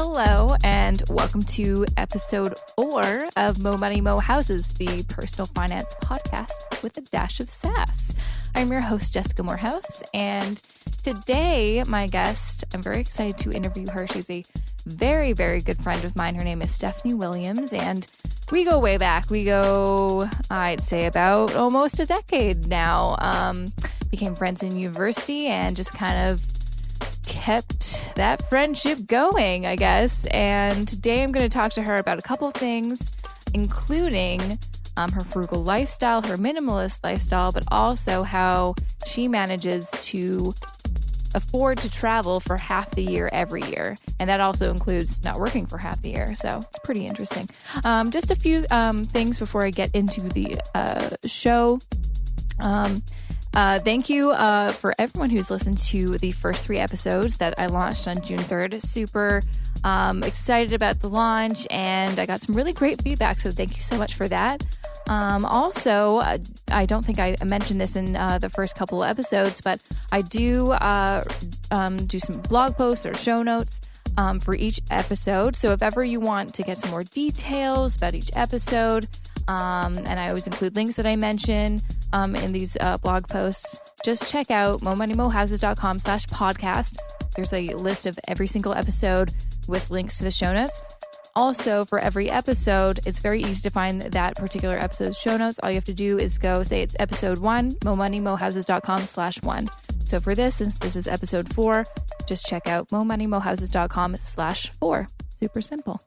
Hello, and welcome to episode 4 of Mo Money, Mo Houses, the personal finance podcast with a dash of sass. I'm your host, Jessica Morehouse, and today my guest, I'm very excited to interview her. She's a very, very good friend of mine. Her name is Stephanie Williams, and we go way back. We go, I'd say, about almost a decade now. Became friends in university and just kind of kept that friendship going, I guess. And today I'm going to talk to her about a couple of things, including her frugal lifestyle, her minimalist lifestyle, but also how she manages to afford to travel for half the year every year. And that also includes not working for half the year. So it's pretty interesting. Just a few things before I get into the show. Thank you for everyone who's listened to the first 3 episodes that I launched on June 3rd. Super excited about the launch, and I got some really great feedback, so thank you so much for that. Also, I don't think I mentioned this in the first couple of episodes, but I do do some blog posts or show notes for each episode. So if ever you want to get some more details about each episode, and I always include links that I mention in these blog posts, just check out momoneymohouses.com/podcast. There's a list of every single episode with links to the show notes. Also, for every episode, it's very easy to find that particular episode's show notes. All you have to do is go say it's episode 1, momoneymohouses.com/1. So for this, since this is episode 4, just check out momoneymohouses.com/4. Super simple.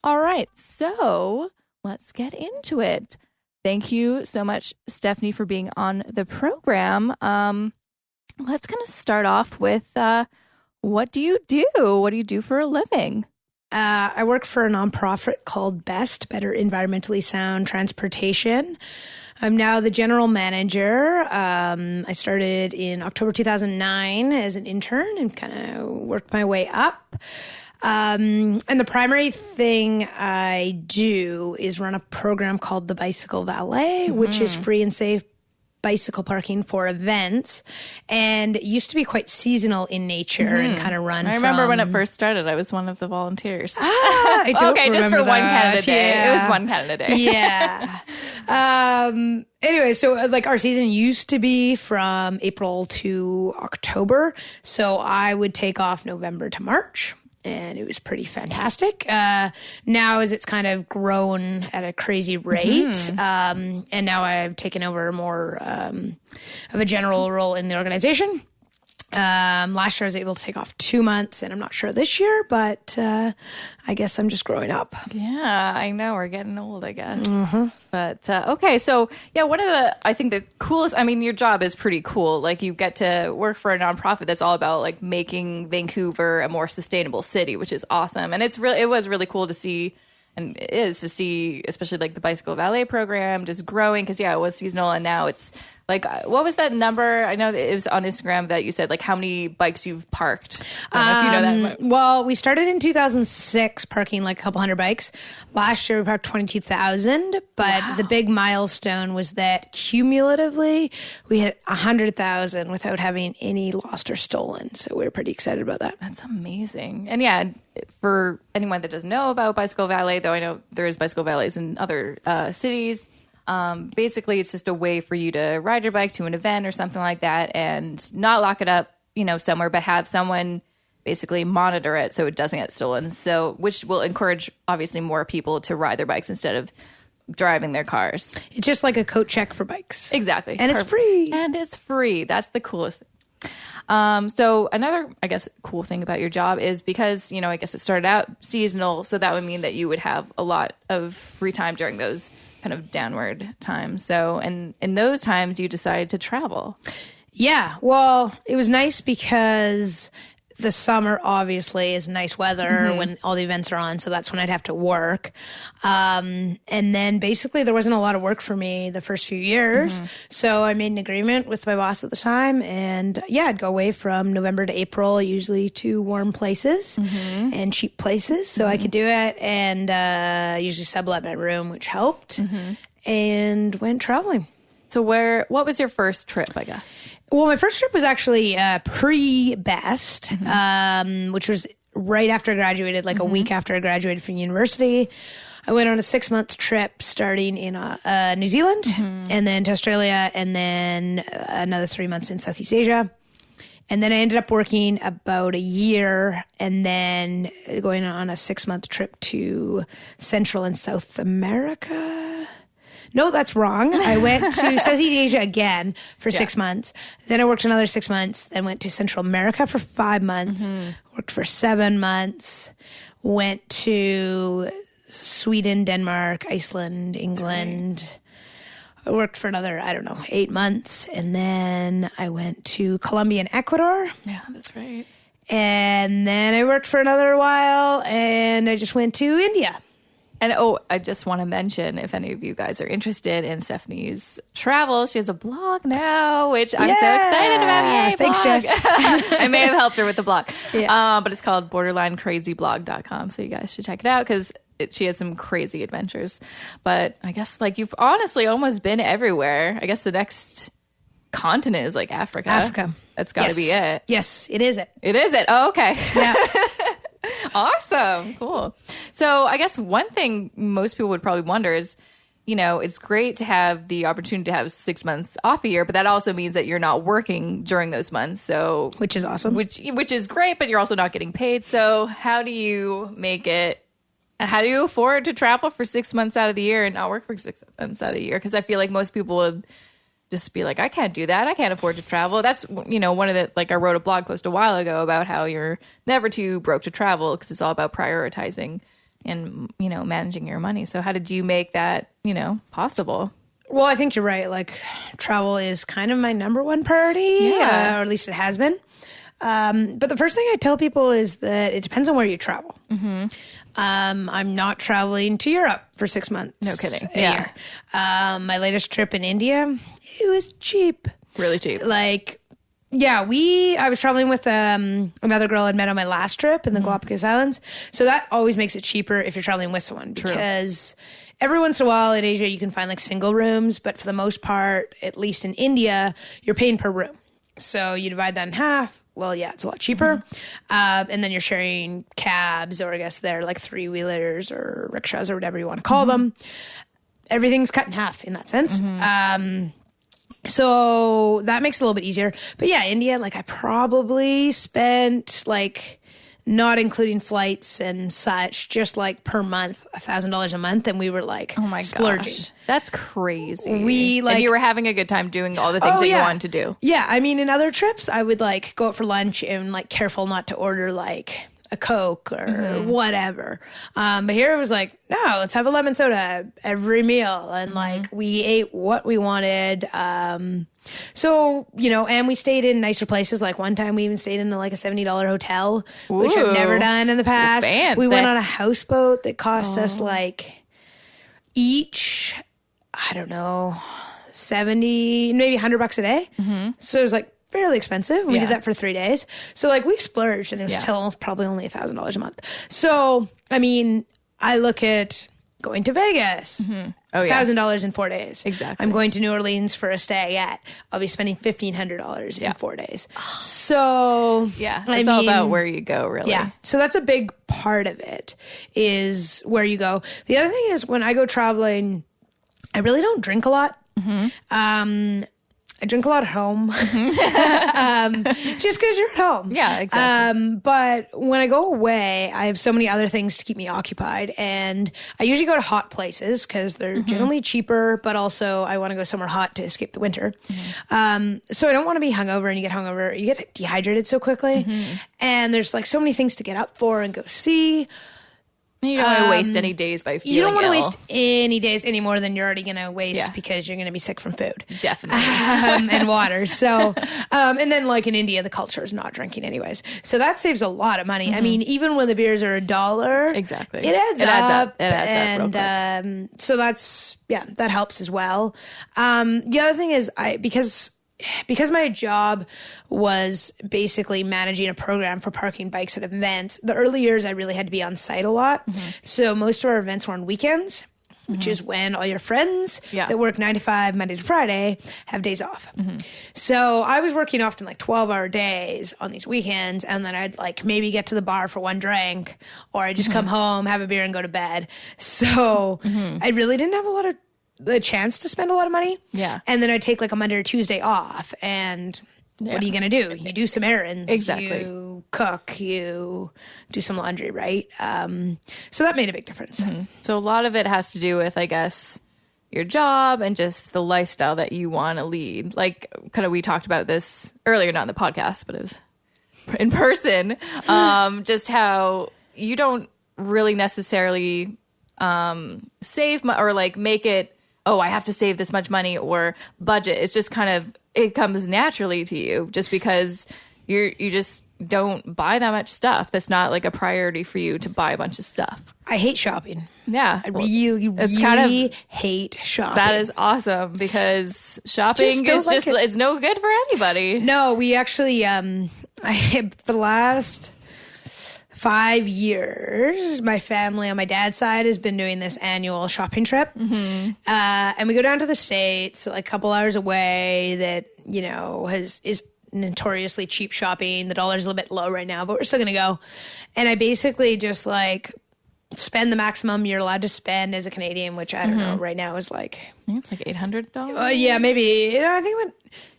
All right, so let's get into it. Thank you so much, Stephanie, for being on the program. Let's kind of start off with what do you do? What do you do for a living? I work for a nonprofit called BEST, Better Environmentally Sound Transportation. I'm now the general manager. I started in October 2009 as an intern and kind of worked my way up. And the primary thing I do is run a program called the Bicycle Valet, which is free and safe bicycle parking for events, and it used to be quite seasonal in nature and kind of run. I remember when it first started, I was one of the volunteers. I don't okay, just for remember one Canada Day. Yeah. It was one Canada Day. Yeah. Anyway, so like our season used to be from April to October, so I would take off November to March. And it was pretty fantastic. Now as it's kind of grown at a crazy rate, and now I've taken over more of a general role in the organization. Last year I was able to take off 2 months, and I'm not sure this year, but I guess I'm just growing up. Yeah, I know. We're getting old, I guess. But okay, so yeah, one of I think the coolest, I mean, your job is pretty cool. Like you get to work for a nonprofit that's all about like making Vancouver a more sustainable city, which is awesome. And it was really cool to see, and it is to see, especially like the Bicycle Valet program just growing, because yeah, it was seasonal, and now it's like, what was that number? I know that it was on Instagram that you said like how many bikes you've parked. I don't know if you know that. Well, we started in 2006 parking like a couple hundred bikes. Last year we parked 22,000, but the big milestone was that cumulatively we hit 100,000 without having any lost or stolen. So we were pretty excited about that. That's amazing. And yeah, for anyone that doesn't know about Bicycle Valet, though I know there is Bicycle Valets in other cities, basically it's just a way for you to ride your bike to an event or something like that and not lock it up, somewhere, but have someone basically monitor it so it doesn't get stolen. So, which will encourage obviously more people to ride their bikes instead of driving their cars. It's just like a coat check for bikes. Exactly. And it's free. And it's free. That's the coolest thing. So another, I guess, cool thing about your job is because, I guess it started out seasonal. So that would mean that you would have a lot of free time during those kind of downward times. So, and in those times you decided to travel. Yeah. Well, it was nice because the summer obviously is nice weather when all the events are on. So that's when I'd have to work. And then basically there wasn't a lot of work for me the first few years. So I made an agreement with my boss at the time. And yeah, I'd go away from November to April, usually to warm places and cheap places. So I could do it and usually sublet my room, which helped, and went traveling. So what was your first trip, I guess? Well, my first trip was actually pre-BEST, which was right after I graduated, like a week after I graduated from university. I went on a 6-month trip starting in New Zealand and then to Australia and then another 3 months in Southeast Asia. And then I ended up working about a year and then going on a 6-month trip to Central and South America. No, that's wrong. I went to Southeast Asia again for 6 months. Then I worked another 6 months, then went to Central America for 5 months, worked for 7 months, went to Sweden, Denmark, Iceland, England. I worked for another, 8 months. And then I went to Colombia and Ecuador. Yeah, that's right. And then I worked for another while and I just went to India. And I just want to mention, if any of you guys are interested in Stephanie's travel, she has a blog now, which I'm so excited about. Yay, thanks, blog. Jess. I may have helped her with the blog. Yeah. But it's called borderlinecrazyblog.com. So you guys should check it out because she has some crazy adventures. But I guess like you've honestly almost been everywhere. I guess the next continent is like Africa. That's got to be it. Yes, it is it. It is it. Oh, okay. Yeah. Awesome. Cool. So I guess one thing most people would probably wonder is, it's great to have the opportunity to have 6 months off a year, but that also means that you're not working during those months. So which is awesome. Which is great, but you're also not getting paid. So how do you make it? How do you afford to travel for 6 months out of the year and not work for 6 months out of the year? Because I feel like most people would just be like, I can't do that. I can't afford to travel. That's, one of the, I wrote a blog post a while ago about how you're never too broke to travel because it's all about prioritizing and, managing your money. So how did you make that, possible? Well, I think you're right. Travel is kind of my number one priority, or at least it has been. But the first thing I tell people is that it depends on where you travel. I'm not traveling to Europe for 6 months. No kidding. A year. My latest trip in India, it was cheap. Really cheap. I was traveling with another girl I'd met on my last trip in the Galapagos Islands. So that always makes it cheaper if you're traveling with someone because every once in a while in Asia you can find single rooms, but for the most part, at least in India, you're paying per room. So you divide that in half. Well, yeah, it's a lot cheaper. And then you're sharing cabs, or I guess they're three-wheelers or rickshaws or whatever you want to call them. Everything's cut in half in that sense. So that makes it a little bit easier. But yeah, India, I probably spent not including flights and such, just per month, $1,000 a month. And we were oh my splurging. Gosh, that's crazy. And you were having a good time doing all the things that you wanted to do. Yeah. I mean, in other trips, I would go out for lunch and careful not to order a Coke or whatever. But here it was no, let's have a lemon soda every meal. And we ate what we wanted. So, and we stayed in nicer places. One time we even stayed in a $70 hotel, which I've never done in the past. Fancy. We went on a houseboat that cost us each, I don't know, 70, maybe $100 a day. So it was fairly expensive. We did that for 3 days. So we splurged and it was still probably only $1,000 a month. So, I mean, I look at going to Vegas, $1,000 in 4 days. Exactly. I'm going to New Orleans for a stay I'll be spending $1,500 in 4 days. So yeah, it's all about where you go, really. Yeah. So that's a big part of it is where you go. The other thing is when I go traveling, I really don't drink a lot. I drink a lot at home, just because you're at home. Yeah, exactly. But when I go away, I have so many other things to keep me occupied. And I usually go to hot places because they're generally cheaper, but also I want to go somewhere hot to escape the winter. So I don't want to be hungover, and you get hungover, you get dehydrated so quickly. And there's so many things to get up for and go see. You don't want to waste any days by feeling You don't want to ill. waste any days any more than you're already going to waste because you're going to be sick from food. Definitely. And water. So, and then in India, the culture is not drinking anyways. So that saves a lot of money. I mean, even when the beers are $1, exactly, it adds up. It adds up real quick. So that's, that helps as well. The other thing is because my job was basically managing a program for parking bikes at events, the early years I really had to be on site a lot. So most of our events were on weekends. which is when all your friends Yeah. that work 9 to 5, Monday to Friday, have days off. So I was working often like 12-hour days on these weekends, and then I'd like maybe get to the bar for one drink, or I'd just come home, have a beer, and go to bed. So I really didn't have a lot of the chance to spend a lot of money. Yeah. And then I'd take like a Monday or Tuesday off, and what are you going to do? You do some errands. Exactly. You cook. You do some laundry, right? So that made a big difference. So a lot of it has to do with, I guess, your job and just the lifestyle that you want to lead. Like, kind of, we talked about this earlier, not in the podcast, but it was in person. Just how you don't really necessarily save or like make it, oh, I have to save this much money or budget. It's just kind of, it comes naturally to you just because you just don't buy that much stuff. That's not like a priority for you to buy a bunch of stuff. I hate shopping. Yeah. I really hate shopping. That is awesome because shopping is just, it's no good for anybody. No, we actually, for the last 5 years, my family on my dad's side has been doing this annual shopping trip. And we go down to the States, like a couple hours away, that, you know, is notoriously cheap shopping. The dollar's a little bit low right now, but we're still going to go. And I basically just like spend the maximum you're allowed to spend as a Canadian, which I don't know, right now is like... I think it's like $800. yeah, maybe. You know, I think it went...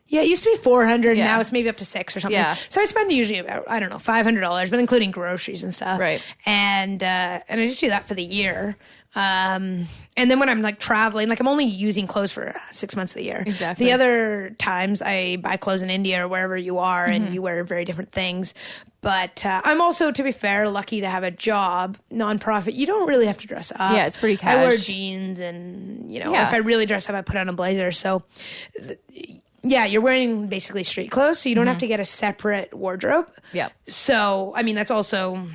Yeah, it used to be $400. Yeah. Now it's maybe up to $600 or something. Yeah. So I spend usually about, I don't know, $500, but including groceries and stuff. Right. And I just do that for the year. And then when I'm like traveling, like I'm only using clothes for 6 months of the year. Exactly. The other times I buy clothes in India or wherever you are, and you wear very different things. But I'm also, to be fair, lucky to have a job, nonprofit. You don't really have to dress up. Yeah, it's pretty I wear cash. jeans, and, you know, Yeah. if I really dress up, I put on a blazer. So... yeah, you're wearing basically street clothes, so you don't have to get a separate wardrobe. Yeah. So, I mean, that's also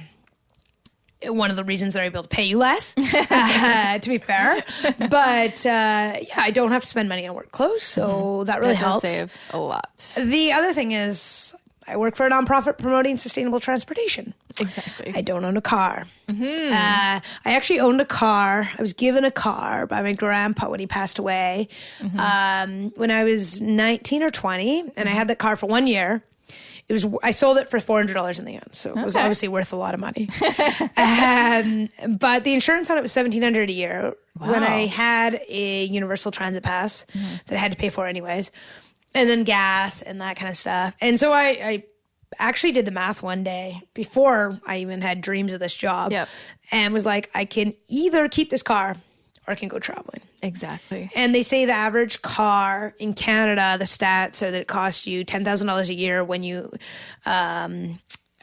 one of the reasons that I'm able to pay you less, to be fair. But, yeah, I don't have to spend money on work clothes, so that really That does helps. save a lot. The other thing is I work for a nonprofit promoting sustainable transportation. Exactly. I don't own a car. I actually owned a car. I was given a car by my grandpa when he passed away when I was 19 or 20, and I had that car for 1 year. I sold it for $400 in the end, so it was obviously worth a lot of money. But the insurance on it was $1,700 a year. Wow. When I had a universal transit pass that I had to pay for anyways, and then gas and that kind of stuff. And so I actually did the math one day before I even had dreams of this job, and was like, I can either keep this car or I can go traveling. Exactly. And they say the average car in Canada, the stats are that it costs you $10,000 a year when you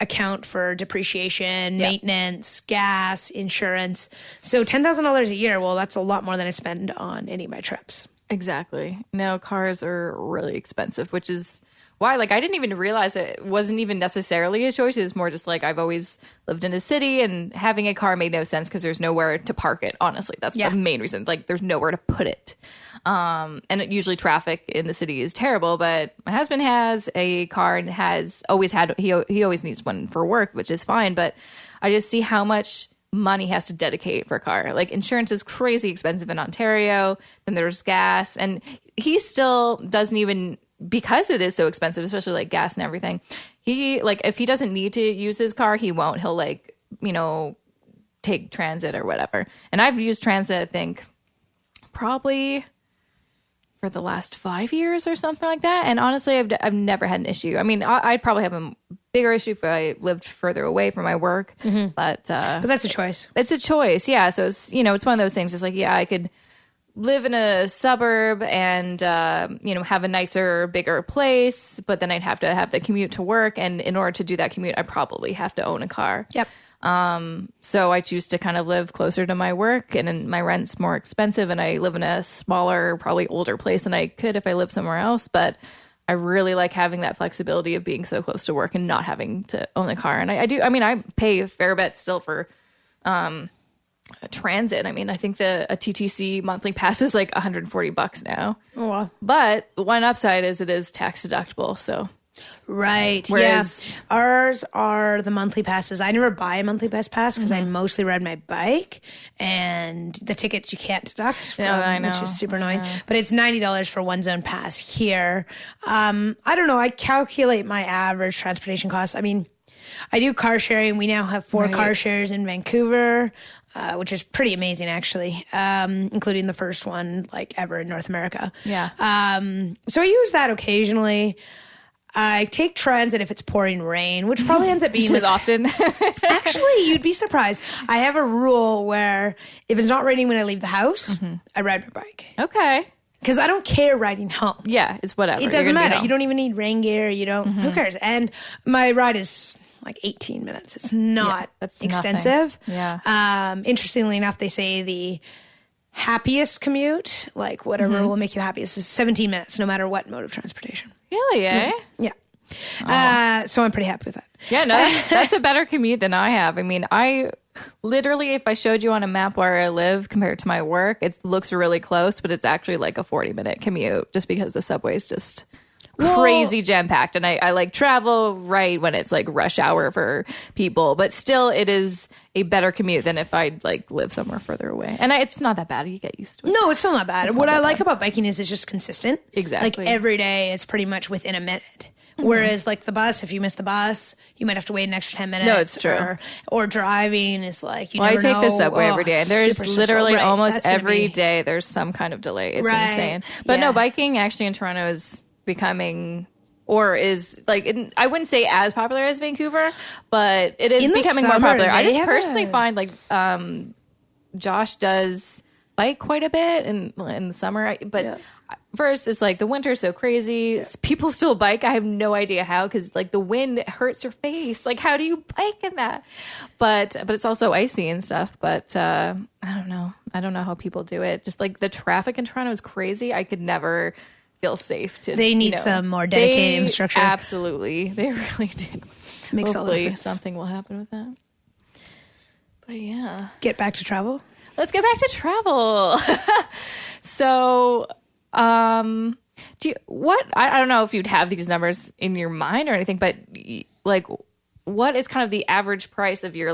account for depreciation, maintenance, gas, insurance. So $10,000 a year, well, that's a lot more than I spend on any of my trips. Exactly. No, cars are really expensive, which is why, like, I didn't even realize it wasn't even necessarily a choice. It's more just like I've always lived in a city, and having a car made no sense because there's nowhere to park it. Honestly, that's the main reason. Like, there's nowhere to put it. Usually traffic in the city is terrible, but my husband has a car and has always had, he always needs one for work, which is fine. But I just see how much money he has to dedicate for a car. Like, insurance is crazy expensive in Ontario. Then there's gas, and he still doesn't even, because it is so expensive, especially like gas and everything, he, like, if he doesn't need to use his car, he won't. He'll, like, you know, take transit or whatever. And I've used transit, I think, probably for the last 5 years or something like that. And honestly, I've never had an issue. I mean, I'd probably have a bigger issue if I lived further away from my work, but that's a choice. It's a choice. Yeah. So it's, you know, it's one of those things. It's like, yeah, I could live in a suburb and, you know, have a nicer, bigger place, but then I'd have to have the commute to work. And in order to do that commute, I probably have to own a car. Yep. So I choose to kind of live closer to my work, and then my rent's more expensive, and I live in a smaller, probably older place than I could if I lived somewhere else. But I really like having that flexibility of being so close to work and not having to own a car. And I pay a fair bit still for, transit. I mean, I think a TTC monthly pass is like $140 now. Oh, wow. But one upside is it is tax deductible. So right. whereas Ours are the monthly passes. I never buy a monthly pass because I mostly ride my bike, and the tickets you can't deduct from, I know. which is super annoying. But it's $90 for one zone pass here. I don't know. I calculate my average transportation costs. I mean, I do car sharing. We now have 4 car shares in Vancouver, which is pretty amazing, actually, including the first one ever in North America. Yeah. So I use that occasionally. I take transit if it's pouring rain, which probably ends up being as often. Actually, you'd be surprised. I have a rule where if it's not raining when I leave the house, I ride my bike. Okay. Because I don't care riding home. Yeah, it's whatever. It doesn't matter. You don't even need rain gear. You don't. Who cares? And my ride is 18 minutes. It's not that's extensive. nothing. Yeah. Interestingly enough, they say the happiest commute, whatever will make you the happiest, is 17 minutes, no matter what mode of transportation. Really, eh? Yeah. So I'm pretty happy with that. Yeah, no, that's a better commute than I have. I mean, I literally, if I showed you on a map where I live compared to my work, it looks really close, but it's actually a 40-minute commute just because the subway is just crazy jam-packed. And I travel right when it's rush hour for people, but still it is a better commute than if I live somewhere further away. And it's not that bad. You get used to it. No, it's still not bad. What I like about biking is it's just consistent. Exactly. Every day it's pretty much within a minute. Whereas the bus, if you miss the bus, you might have to wait an extra 10 minutes. No, it's true. Or driving is you never know. I take the subway every day, and there's literally almost every day there's some kind of delay. It's insane. But no, biking actually in Toronto is becoming, or is I wouldn't say as popular as Vancouver, but it is becoming more popular. I just personally find Josh does bike quite a bit in the summer, but first it's the winter's so crazy. People still bike. I have no idea how, because the wind hurts your face. How do you bike in that? But it's also icy and stuff. But I don't know how people do it. Just the traffic in Toronto is crazy. I could never feel safe to. They need some more dedicated infrastructure. Absolutely, they really do. Makes all the difference. Something will happen with that. But yeah, get back to travel. Let's get back to travel. So, I don't know if you'd have these numbers in your mind or anything, but what is kind of the average price of your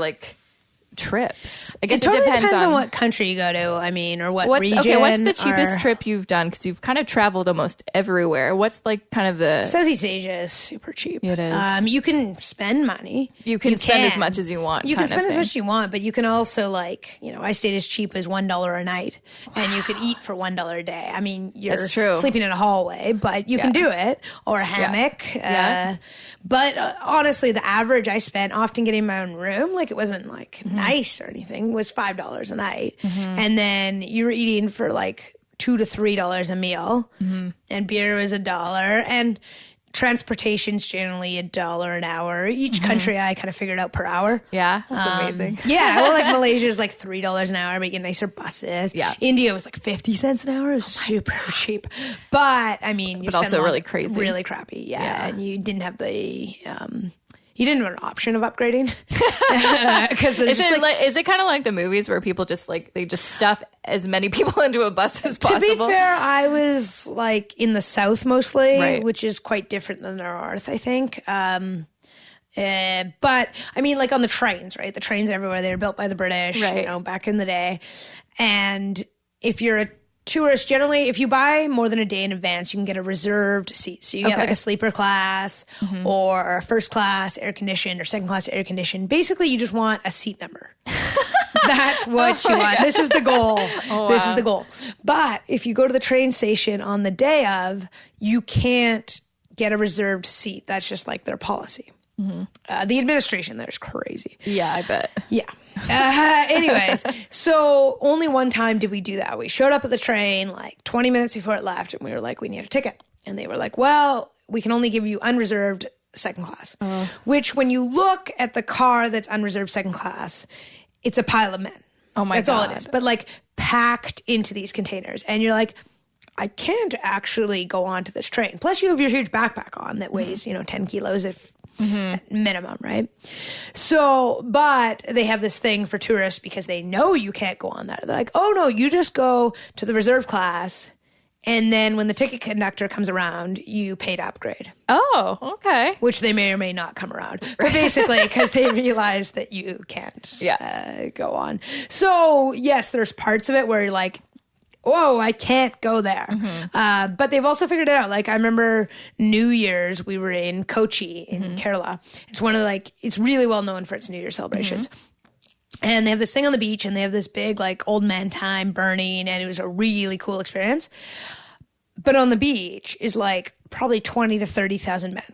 trips? I guess it totally depends on what country you go to. I mean, or what region. Okay, what's the cheapest trip you've done? Because you've kind of traveled almost everywhere. What's kind of the Southeast Asia is super cheap. It is. You can spend money. You can spend as much as you want. You can spend as much as you want, but you can also I stayed as cheap as $1 a night, and you could eat for $1 a day. I mean, you're sleeping in a hallway, but you can do it, or a hammock. But honestly, the average I spent often getting my own room, it wasn't nice or anything, was $5 a night. And then you were eating for $2 to $3 a meal, and beer was $1, and transportation's generally $1 an hour. Each country I kind of figured out per hour. Yeah, that's amazing. Malaysia's $3 an hour, but you get nicer buses. Yeah. India was 50 cents an hour. It was super cheap. But I mean, but also really crazy. Really crappy. Yeah. And you didn't have the you didn't have an option of upgrading. Because is it kind of like the movies where people just they just stuff as many people into a bus as possible? To be fair, I was in the south mostly, which is quite different than the north, I think. But I mean, on the trains, right? The trains everywhere, they were built by the British, back in the day. And if you're a tourists, generally, if you buy more than a day in advance, you can get a reserved seat. So you get a sleeper class or a first class air conditioned or second class air conditioned. Basically, you just want a seat number. That's what you want. This is the goal. Oh, wow. This is the goal. But if you go to the train station on the day of, you can't get a reserved seat. That's just their policy. The administration there is crazy. Yeah, I bet. Yeah. Anyways, so only one time did we do that. We showed up at the train 20 minutes before it left, and we were we need a ticket. And they were well, we can only give you unreserved second class. Which, when you look at the car that's unreserved second class, it's a pile of men. Oh my God. That's all it is. But packed into these containers. And you're I can't actually go onto this train. Plus, you have your huge backpack on that weighs, 10 kilos at minimum, right? So, but they have this thing for tourists because they know you can't go on that. They're oh no, you just go to the reserve class And then when the ticket conductor comes around, you pay to upgrade. Oh, okay. Which they may or may not come around. But basically, because they realize that you can't go on. So, yes, there's parts of it where you're like, whoa, I can't go there. But they've also figured it out. Like, I remember New Year's, we were in Kochi in Kerala. It's one of it's really well known for its New Year's celebrations. And they have this thing on the beach, and they have this big, like, old man time burning, and it was a really cool experience. But on the beach is, like, probably 20 to 30,000 men.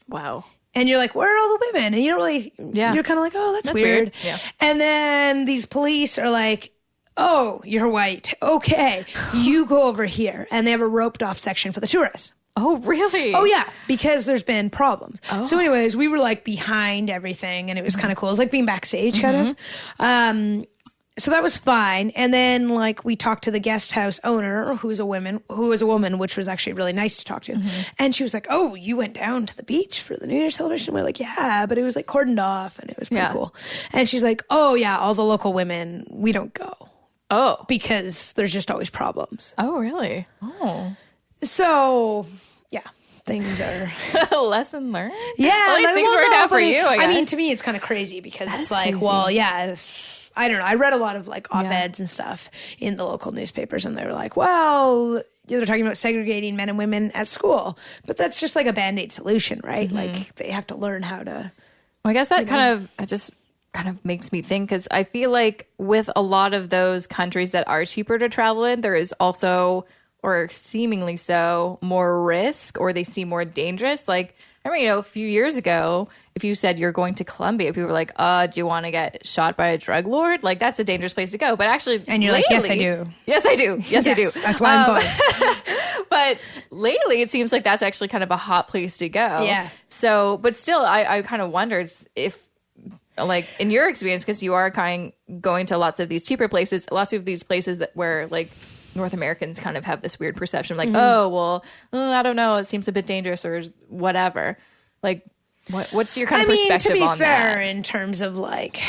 Wow. And you're like, where are all the women? And you don't really, you're kind of like, oh, that's weird. Yeah. And then these police are like, oh, you're white. Okay, you go over here. And they have a roped off section for the tourists. Oh, really? Oh, yeah, because there's been problems. Oh. So anyways, we were like behind everything, and it was kind of cool. It was like being backstage kind of. So that was fine. And then like we talked to the guest house owner, who was a woman, which was actually really nice to talk to. And she was like, oh, you went down to the beach for the New Year's celebration? We're like, yeah, but it was like cordoned off, and it was pretty cool. And she's like, oh, yeah, all the local women, we don't go. Oh. Because there's just always problems. Oh, really? Oh. So, yeah, things are... Lesson learned? Yeah. Well, at least things worked out for you, I guess. I mean, to me, it's kind of crazy because it's like, crazy. well, yeah, I don't know. I read a lot of like op-eds and stuff in the local newspapers, and they were like, well, they're talking about segregating men and women at school. But that's just like a Band-Aid solution, right? Like they have to learn how to... Well, I guess that kind of makes me think, because I feel like with a lot of those countries that are cheaper to travel in, there is also, or seemingly so, more risk, or they seem more dangerous. Like, I remember, a few years ago, if you said you're going to Colombia, people were like, do you want to get shot by a drug lord? Like, that's a dangerous place to go. But actually, and you're lately, like, yes, I do. Yes, I do. Yes, I do. That's why I'm going. But lately, it seems like that's actually kind of a hot place to go. Yeah. So, but still, I kind of wondered if, like, in your experience, because you are going to lots of these cheaper places, lots of these places where, like, North Americans kind of have this weird perception, like, I don't know, it seems a bit dangerous or whatever. Like, what's your kind of perspective on that? To be fair, in terms of, like,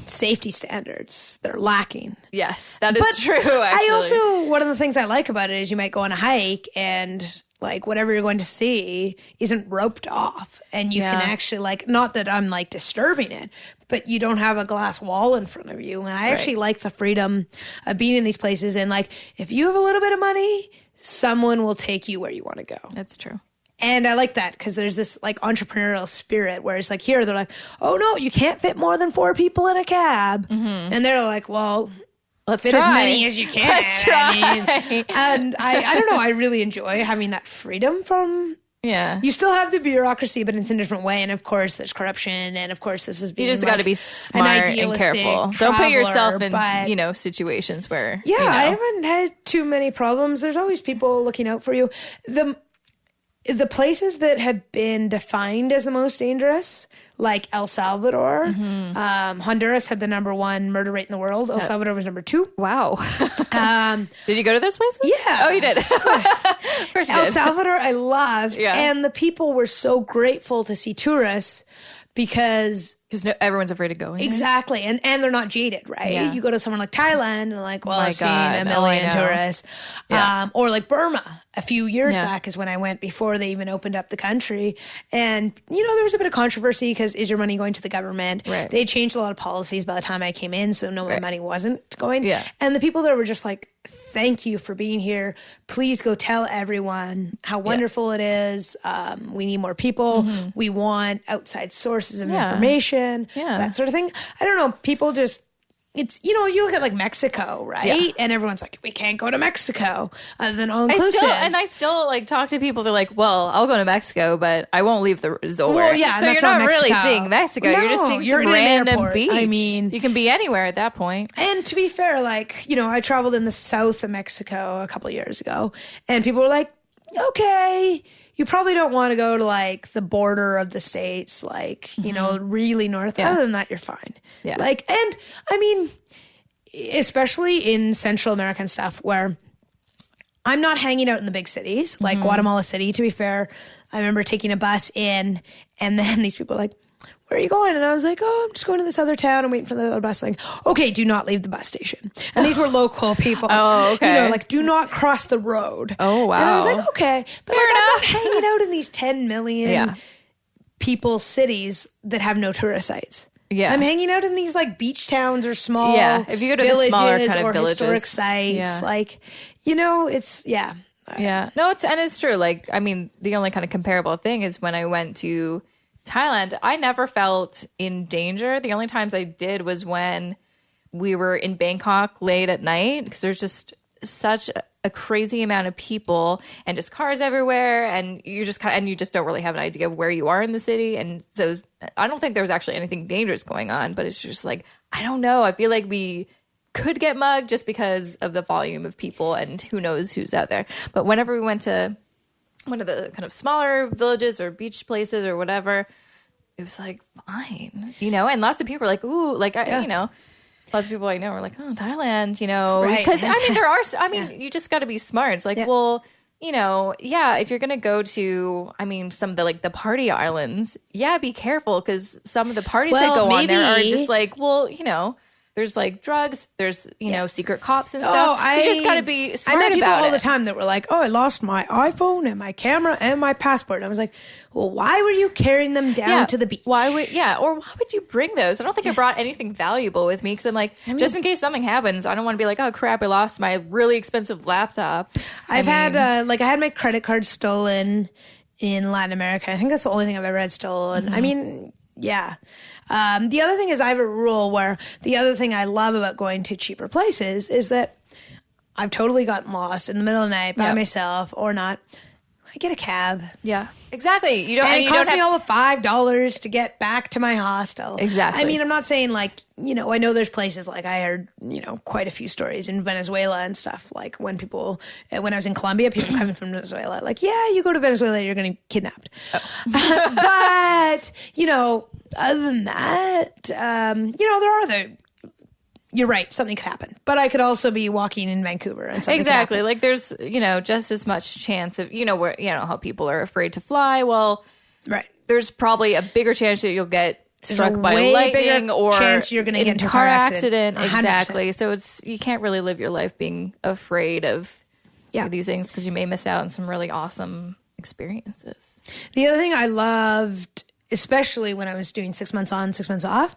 safety standards, they're lacking. Yes, that is true, actually. One of the things I like about it is you might go on a hike and... like whatever you're going to see isn't roped off, and you can actually, like, not that I'm like disturbing it, but you don't have a glass wall in front of you. And I actually like the freedom of being in these places. And like, if you have a little bit of money, someone will take you where you want to go. That's true. And I like that because there's this like entrepreneurial spirit where it's like here they're like, oh no, you can't fit more than 4 people in a cab. And they're like, well, let's fit try as many as you can. Let's try. I mean, and I don't know. I really enjoy having that freedom from. Yeah. You still have the bureaucracy, but it's in a different way. And of course, there's corruption. And of course, this is being. You just got to be smart and careful. Don't put yourself in, situations where. Yeah, I haven't had too many problems. There's always people looking out for you. The places that have been defined as the most dangerous, like El Salvador, Honduras had the #1 murder rate in the world. El Salvador was #2. Wow. Did you go to those places? Yeah. Oh, you did? Of course you El did. Salvador, I loved. Yeah. And the people were so grateful to see tourists because everyone's afraid of going. Exactly. And they're not jaded, right? Yeah. You go to somewhere like Thailand and like, well, I've seen a God. million I know. tourists. Yeah. Or like Burma. A few years back is when I went before they even opened up the country. And, there was a bit of controversy because is your money going to the government? Right. They changed a lot of policies by the time I came in, so my money wasn't going. Yeah. And the people there were just like, thank you for being here. Please go tell everyone how wonderful it is. We need more people. We want outside sources of information, that sort of thing. I don't know. People just, it's, you look at like Mexico, right? Yeah. And everyone's like, we can't go to Mexico other than all inclusive. I still like talk to people. They're like, well, I'll go to Mexico, but I won't leave the resort. Well, yeah, so that's you're not really Mexico. seeing Mexico. No, you're just seeing you're some in an random airport. beach. I mean, you can be anywhere at that point. And to be fair, like, I traveled in the south of Mexico a couple of years ago, and people were like, okay, you probably don't want to go to like the border of the states, like, really north. Yeah. Other than that, you're fine. Yeah. Like, and I mean, especially in Central American stuff where I'm not hanging out in the big cities, like Guatemala City, to be fair. I remember taking a bus in, and then these people were like, where are you going? And I was like, oh, I'm just going to this other town. I'm waiting for the other bus. Like, okay, do not leave the bus station. And these were local people. Oh, okay. You know, like, do not cross the road. Oh, wow. And I was like, okay. But Fair like, I'm not enough. hanging out in these 10 million people cities that have no tourist sites. Yeah. I'm hanging out in these like beach towns or small if you go to the smaller kind of or villages, historic sites, like, you know, it's, Yeah. No, it's true. Like, I mean, the only kind of comparable thing is when I went to Thailand, I never felt in danger. The only times I did was when we were in Bangkok late at night, because there's just such a crazy amount of people and just cars everywhere, and you just don't really have an idea of where you are in the city. And so I don't think there was actually anything dangerous going on, but it's just like, I don't know. I feel like we could get mugged just because of the volume of people and who knows who's out there. But whenever we went to one of the kind of smaller villages or beach places or whatever, it was like fine, you know. And lots of people were like, ooh, like you know, lots of people I know were like, oh, Thailand, you know, because I mean there are, I mean you just got to be smart. It's like, well, you know, if you're gonna go to, I mean, some of the like the party islands, be careful, because some of the parties that go on there are just like, well, you know, there's like drugs, there's, you know, secret cops and stuff. You just got to be smart about it. I met people all the time that were like, oh, I lost my iPhone and my camera and my passport. And I was like, well, why were you carrying them down to the beach? Or why would you bring those? I don't think I brought anything valuable with me, because I'm like, just in case something happens, I don't want to be like, oh crap, I lost my really expensive laptop. I had my credit card stolen in Latin America. I think that's the only thing I've ever had stolen. I mean, yeah. The other thing is I have a rule where the other thing I love about going to cheaper places is that I've totally gotten lost in the middle of the night by myself or not. I get a cab. Yeah, exactly. You don't. And it cost me all the $5 to get back to my hostel. Exactly. I mean, I'm not saying like, you know, I know there's places like I heard, you know, quite a few stories in Venezuela and stuff. Like when I was in Colombia, people coming from Venezuela, like, yeah, you go to Venezuela, you're going to get kidnapped. But, you know, other than that, you know, there are you're right, something could happen. But I could also be walking in Vancouver and something exactly. Like there's, you know, just as much chance of, you know, where, you know, how people are afraid to fly. Well, right. There's probably a bigger chance that you'll get struck by lightning or chance you're going to get into a car accident. Exactly. So you can't really live your life being afraid of these things, because you may miss out on some really awesome experiences. The other thing I loved, especially when I was doing 6 months on, 6 months off,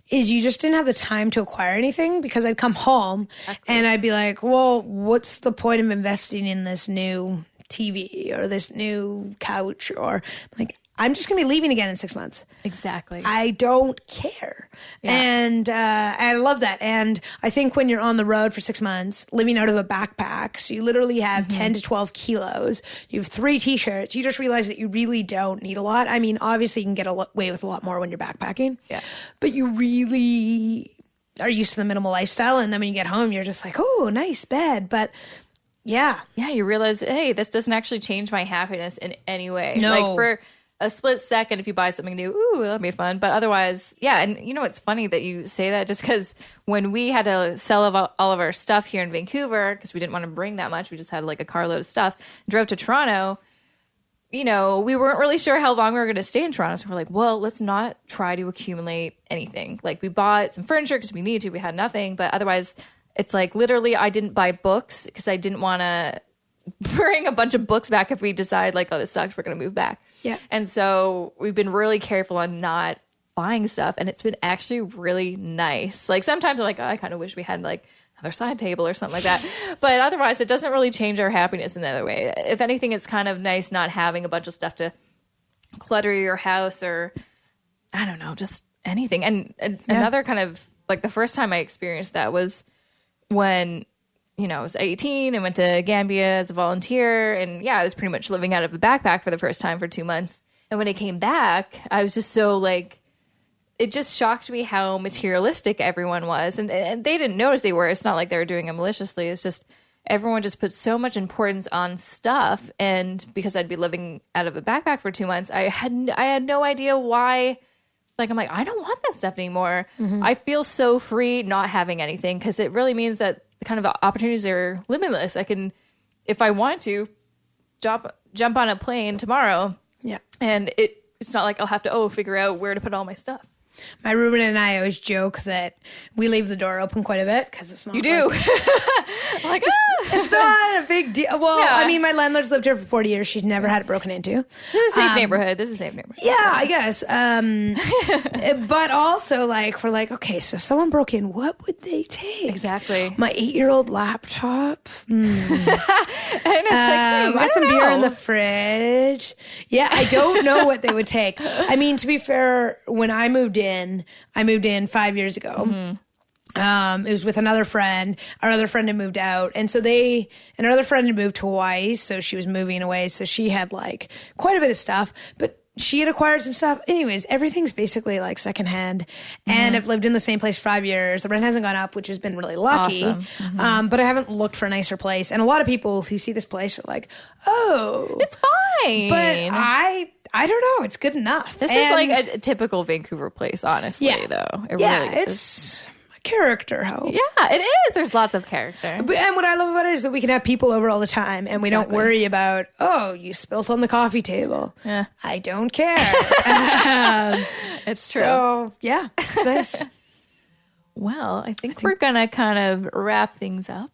is you just didn't have the time to acquire anything, because I'd come home and I'd be like, well, what's the point of investing in this new TV or this new couch? Or like, I'm just going to be leaving again in 6 months. Exactly. I don't care. Yeah. And I love that. And I think when you're on the road for 6 months, living out of a backpack, so you literally have 10 to 12 kilos, you have 3 T-shirts, you just realize that you really don't need a lot. I mean, obviously you can get away with a lot more when you're backpacking. Yeah. But you really are used to the minimal lifestyle. And then when you get home, you're just like, oh, nice bed. But yeah, you realize, hey, this doesn't actually change my happiness in any way. No. Like for a split second, if you buy something new, ooh, that'll be fun. But otherwise, and you know, it's funny that you say that, just because when we had to sell all of our stuff here in Vancouver, because we didn't want to bring that much, we just had like a carload of stuff, drove to Toronto, you know, we weren't really sure how long we were going to stay in Toronto. So we're like, well, let's not try to accumulate anything. Like we bought some furniture because we needed to, we had nothing. But otherwise, it's like literally I didn't buy books because I didn't want to bring a bunch of books back if we decide like, oh, this sucks, we're going to move back. Yeah. And so we've been really careful on not buying stuff, and it's been actually really nice. Like sometimes I'm like, oh, I kind of wish we had like another side table or something like that. But otherwise, it doesn't really change our happiness in another way. If anything, it's kind of nice not having a bunch of stuff to clutter your house, or I don't know, just anything. And another kind of like the first time I experienced that was when, you know, I was 18 and went to Gambia as a volunteer. And I was pretty much living out of a backpack for the first time for 2 months. And when I came back, I was just so like, it just shocked me how materialistic everyone was. And they didn't notice they were. It's not like they were doing it maliciously. It's just everyone just put so much importance on stuff. And because I'd be living out of a backpack for 2 months, I had no idea why. Like, I'm like, I don't want that stuff anymore. Mm-hmm. I feel so free not having anything, because it really means that the kind of opportunities are limitless. I can, if I want to, jump on a plane tomorrow. Yeah. And it it's not like I'll have to figure out where to put all my stuff. My roommate and I always joke that we leave the door open quite a bit because it's not. You do. Like, it's not a big deal. Well, yeah. I mean, my landlord's lived here for 40 years. She's never had it broken into. This is a safe neighborhood. Yeah, I guess. But also, like, we're like, okay, so if someone broke in, what would they take? Exactly. My 8-year-old laptop. And it's we got some beer in the fridge. Yeah, I don't know what they would take. I mean, to be fair, when I moved in 5 years ago. Mm-hmm. It was with another friend. Our other friend had moved out. And so our other friend had moved to Hawaii. So she was moving away. So she had like quite a bit of stuff, but she had acquired some stuff. Anyways, everything's basically like secondhand. And I've lived in the same place for 5 years. The rent hasn't gone up, which has been really lucky. Awesome. Mm-hmm. But I haven't looked for a nicer place. And a lot of people who see this place are like, oh, it's fine. But I don't know. It's good enough. This is like a typical Vancouver place, honestly, though. It really it's a character home. Yeah, it is. There's lots of character. And what I love about it is that we can have people over all the time, and we don't worry about, you spilt on the coffee table. Yeah. I don't care. It's true. So, yeah, it's nice. Well, I think we're going to kind of wrap things up.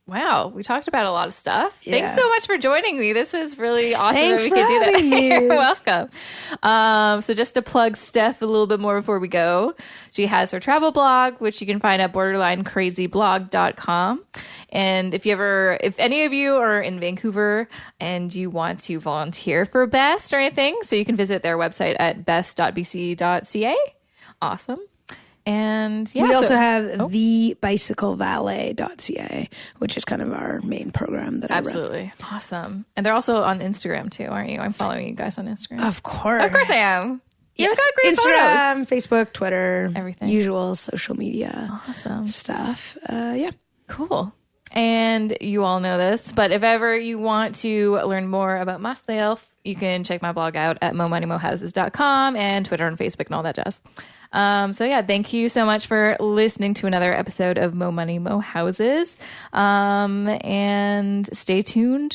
Wow, we talked about a lot of stuff. Yeah. Thanks so much for joining me. This was really awesome. Thanks that we could do that. Me. You're welcome. So just to plug Steph a little bit more before we go, she has her travel blog, which you can find at borderlinecrazyblog.com. And if any of you are in Vancouver and you want to volunteer for Best or anything, so you can visit their website at best.bc.ca. Awesome. And we also have thebicyclevalet.ca, which is kind of our main program that I run. Absolutely. Awesome. And they're also on Instagram too, aren't you? I'm following you guys on Instagram. Of course. Of course I am. Yes. You've got great Instagram, photos. Facebook, Twitter, everything. Usual social media stuff. Yeah. Cool. And you all know this, but if ever you want to learn more about myself, you can check my blog out at momoneymohouses.com and Twitter and Facebook and all that jazz. Thank you so much for listening to another episode of Mo Money, Mo Houses. And stay tuned